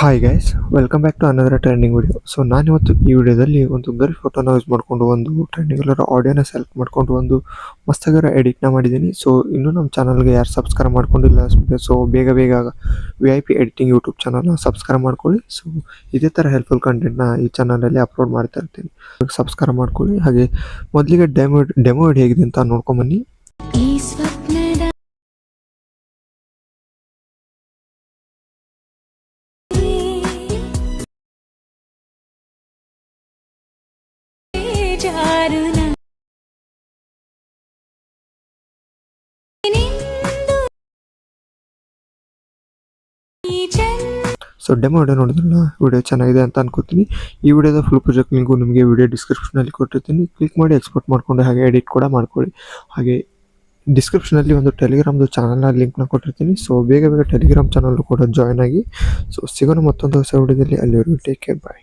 Hi guys, welcome back to another trending video. So ನಾನಿವತ್ತು ಈ ವಿಡಿಯೋದಲ್ಲಿ ಒಂದು ಗರ್ಲ್ ಫೋಟೋನ ಯೂಸ್ ಮಾಡಿಕೊಂಡು ಒಂದು ಟ್ರೆಂಡಿಂಗ್ ಅಲ್ಲಿರೋ ಆಡಿಯೋನ ಸೆಲೆಕ್ಟ್ ಮಾಡಿಕೊಂಡು ಒಂದು ಮಸ್ತಾಗಿರೋ ಎಡಿಟ್ನ ಮಾಡಿದ್ದೀನಿ. ಸೊ ಇನ್ನೂ ನಮ್ಮ ಚಾನಲ್ಗೆ ಯಾರು ಸಬ್ಸ್ಕ್ರೈಬ್ ಮಾಡ್ಕೊಂಡಿಲ್ಲ, ಸೊ ಬೇಗ VIP ಎಡಿಟಿಂಗ್ ಯೂಟ್ಯೂಬ್ ಚಾನಲ್ನ ಸಬ್ಸ್ಕ್ರೈಬ್ ಮಾಡ್ಕೊಳ್ಳಿ. ಸೊ ಇದೇ ಥರ ಹೆಲ್ಪ್ಫುಲ್ ಕಂಟೆಂಟ್ನ ಈ ಚಾನಲಲ್ಲಿ ಅಪ್ಲೋಡ್ ಮಾಡ್ತಾ ಇರ್ತೀನಿ. ಸಬ್ಸ್ಕ್ರೈಬ್ ಮಾಡ್ಕೊಳ್ಳಿ. ಹಾಗೆ ಮೊದಲಿಗೆ ಡೆಮೋ ಹೇಗಿದೆ ಅಂತ ನೋಡ್ಕೊಂಬನ್ನಿ. ಸೊ ಡೆಮೋ ವಿಡಿಯೋ ನೋಡಿದ್ರಲ್ಲ, ವಿಡಿಯೋ ಚೆನ್ನಾಗಿದೆ ಅಂತ ಅನ್ಕೋತೀನಿ. ಈ ವಿಡಿಯೋದ ಫುಲ್ ಪ್ರಾಜೆಕ್ಟ್ ಲಿಂಕು ನಿಮಗೆ ವಿಡಿಯೋ ಡಿಸ್ಕ್ರಿಪ್ಷನಲ್ಲಿ ಕೊಟ್ಟಿರ್ತೀನಿ. ಕ್ಲಿಕ್ ಮಾಡಿ ಎಕ್ಸ್ಪೋರ್ಟ್ ಮಾಡ್ಕೊಂಡು ಹಾಗೆ ಎಡಿಟ್ ಕೂಡ ಮಾಡ್ಕೊಳ್ಳಿ. ಹಾಗೆ ಡಿಸ್ಕ್ರಿಪ್ಷನಲ್ಲಿ ಒಂದು ಟೆಲಿಗ್ರಾಮ್ದು ಚಾನಲ್ನ ಲಿಂಕ್ನ ಕೊಟ್ಟಿರ್ತೀನಿ. ಸೊ ಬೇಗ ಟೆಲಿಗ್ರಾಮ್ ಚಾನಲ್ ಕೂಡ ಜಾಯ್ನ್ ಆಗಿ. ಸೊ ಸಿಗೋಣ ಮತ್ತೊಂದು ಹೊಸ ವಿಡಿಯೋದಲ್ಲಿ. ಅಲ್ಲಿವರೆಗೂ ಟೇಕ್ ಕೇರ್, ಬಾಯ್.